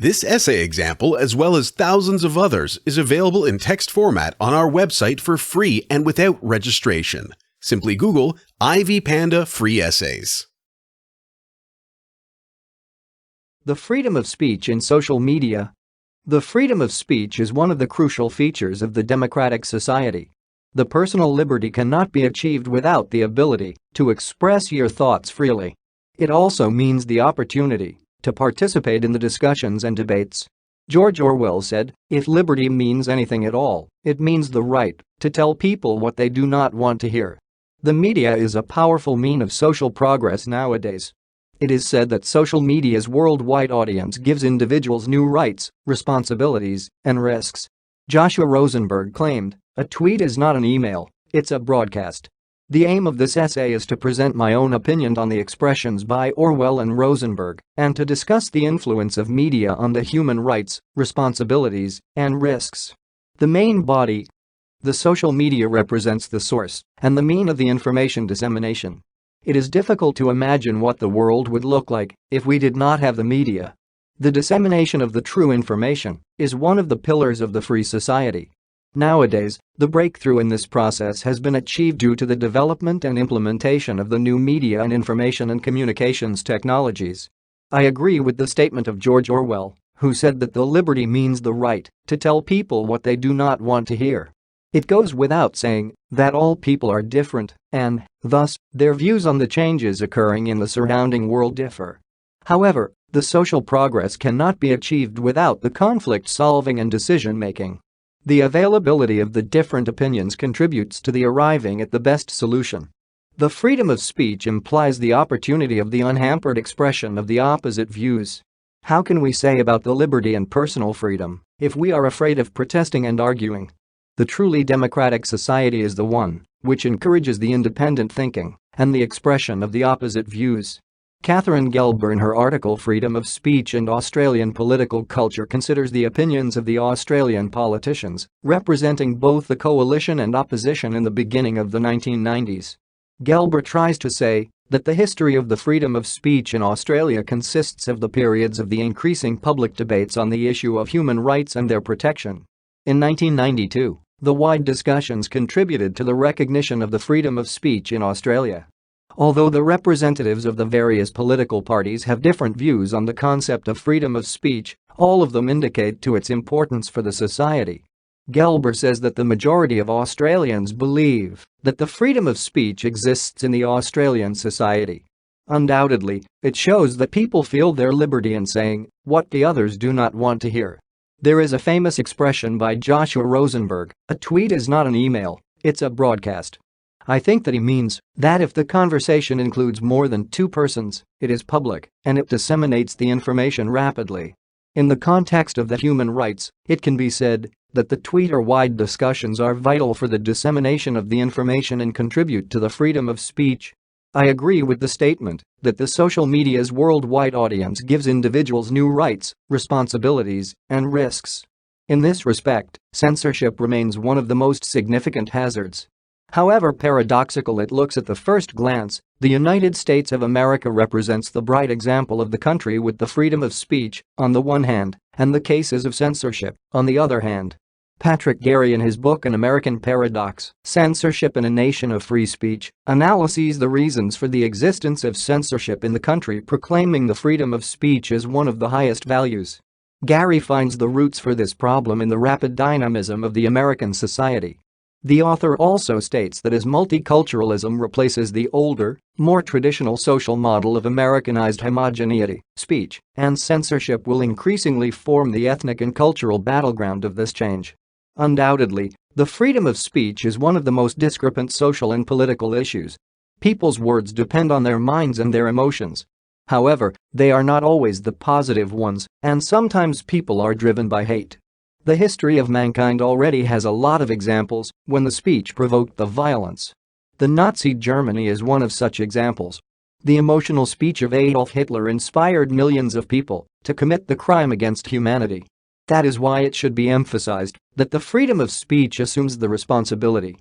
This essay example, as well as thousands of others, is available in text format on our website for free and without registration. Simply Google Ivy Panda Free Essays. The freedom of speech in social media. The freedom of speech is one of the crucial features of the democratic society. The personal liberty cannot be achieved without the ability to express your thoughts freely. It also means the opportunity to participate in the discussions and debates. George Orwell said, "If liberty means anything at all, it means the right to tell people what they do not want to hear." The media is a powerful means of social progress nowadays. It is said that social media's worldwide audience gives individuals new rights, responsibilities, and risks. Joshua Rosenberg claimed, "A tweet is not an email, it's a broadcast." The aim of this essay is to present my own opinion on the expressions by Orwell and Rosenberg and to discuss the influence of media on the human rights, responsibilities, and risks. The main body. The social media represents the source and the mean of the information dissemination. It is difficult to imagine what the world would look like if we did not have the media. The dissemination of the true information is one of the pillars of the free society. Nowadays, the breakthrough in this process has been achieved due to the development and implementation of the new media and information and communications technologies. I agree with the statement of George Orwell, who said that the liberty means the right to tell people what they do not want to hear. It goes without saying that all people are different and, thus, their views on the changes occurring in the surrounding world differ. However, the social progress cannot be achieved without the conflict solving and decision-making. The availability of the different opinions contributes to the arriving at the best solution. The freedom of speech implies the opportunity of the unhampered expression of the opposite views. How can we say about the liberty and personal freedom if we are afraid of protesting and arguing? The truly democratic society is the one which encourages the independent thinking and the expression of the opposite views. Catherine Gelber in her article Freedom of Speech and Australian Political Culture considers the opinions of the Australian politicians, representing both the coalition and opposition in the beginning of the 1990s. Gelber tries to say that the history of the freedom of speech in Australia consists of the periods of the increasing public debates on the issue of human rights and their protection. In 1992, the wide discussions contributed to the recognition of the freedom of speech in Australia. Although the representatives of the various political parties have different views on the concept of freedom of speech, all of them indicate to its importance for the society. Gelber says that the majority of Australians believe that the freedom of speech exists in the Australian society. Undoubtedly, it shows that people feel their liberty in saying what the others do not want to hear. There is a famous expression by Joshua Rosenberg, "A tweet is not an email, it's a broadcast." I think that he means that if the conversation includes more than two persons, it is public and it disseminates the information rapidly. In the context of the human rights, it can be said that the tweet or wide discussions are vital for the dissemination of the information and contribute to the freedom of speech. I agree with the statement that the social media's worldwide audience gives individuals new rights, responsibilities, and risks. In this respect, censorship remains one of the most significant hazards. However paradoxical it looks at the first glance, the United States of America represents the bright example of the country with the freedom of speech, on the one hand, and the cases of censorship, on the other hand. Patrick Gary in his book An American Paradox, Censorship in a Nation of Free Speech, analyses the reasons for the existence of censorship in the country, proclaiming the freedom of speech as one of the highest values. Gary finds the roots for this problem in the rapid dynamism of the American society. The author also states that as multiculturalism replaces the older, more traditional social model of Americanized homogeneity, speech and censorship will increasingly form the ethnic and cultural battleground of this change. Undoubtedly, the freedom of speech is one of the most discrepant social and political issues. People's words depend on their minds and their emotions. However, they are not always the positive ones, and sometimes people are driven by hate. The history of mankind already has a lot of examples when the speech provoked the violence. The Nazi Germany is one of such examples. The emotional speech of Adolf Hitler inspired millions of people to commit the crime against humanity. That is why it should be emphasized that the freedom of speech assumes the responsibility.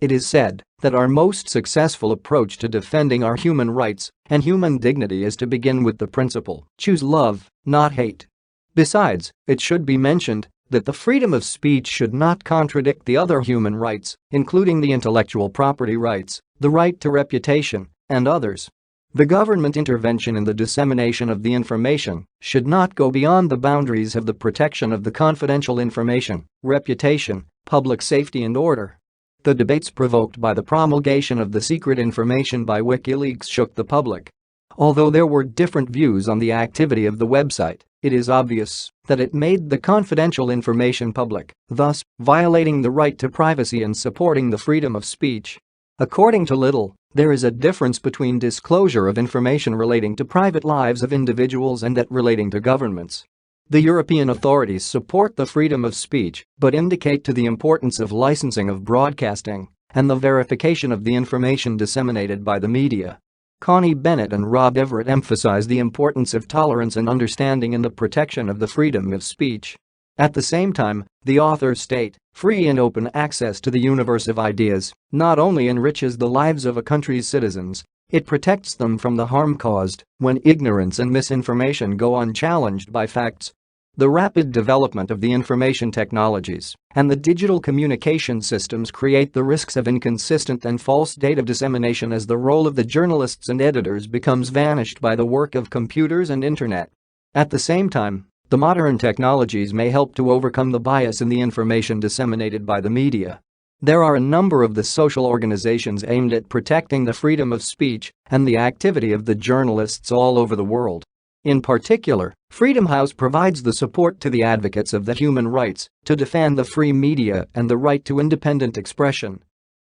It is said that our most successful approach to defending our human rights and human dignity is to begin with the principle, choose love, not hate. Besides, it should be mentioned that the freedom of speech should not contradict the other human rights, including the intellectual property rights, the right to reputation, and others. The government intervention in the dissemination of the information should not go beyond the boundaries of the protection of the confidential information, reputation, public safety and order. The debates provoked by the promulgation of the secret information by WikiLeaks shook the public. Although there were different views on the activity of the website, it is obvious that it made the confidential information public, thus violating the right to privacy and supporting the freedom of speech. According to Little, there is a difference between disclosure of information relating to private lives of individuals and that relating to governments. The European authorities support the freedom of speech but indicate to the importance of licensing of broadcasting and the verification of the information disseminated by the media. Connie Bennett and Rob Everett emphasize the importance of tolerance and understanding in the protection of the freedom of speech. At the same time, the authors state, free and open access to the universe of ideas not only enriches the lives of a country's citizens, it protects them from the harm caused when ignorance and misinformation go unchallenged by facts. The rapid development of the information technologies and the digital communication systems create the risks of inconsistent and false data dissemination as the role of the journalists and editors becomes vanished by the work of computers and internet. At the same time, the modern technologies may help to overcome the bias in the information disseminated by the media. There are a number of the social organizations aimed at protecting the freedom of speech and the activity of the journalists all over the world. In particular, Freedom House provides the support to the advocates of the human rights to defend the free media and the right to independent expression.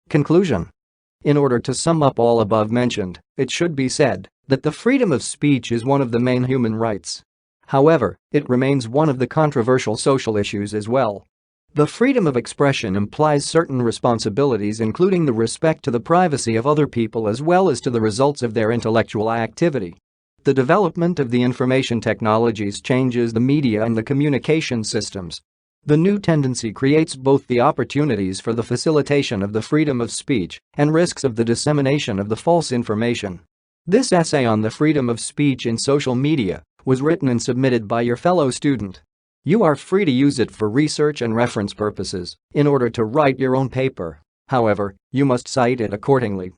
Conclusion. In order to sum up all above mentioned, it should be said that the freedom of speech is one of the main human rights. However, it remains one of the controversial social issues as well. The freedom of expression implies certain responsibilities, including the respect to the privacy of other people as well as to the results of their intellectual activity. The development of the information technologies changes the media and the communication systems. The new tendency creates both the opportunities for the facilitation of the freedom of speech and risks of the dissemination of the false information. This essay on the freedom of speech in social media was written and submitted by your fellow student. You are free to use it for research and reference purposes in order to write your own paper. However, you must cite it accordingly.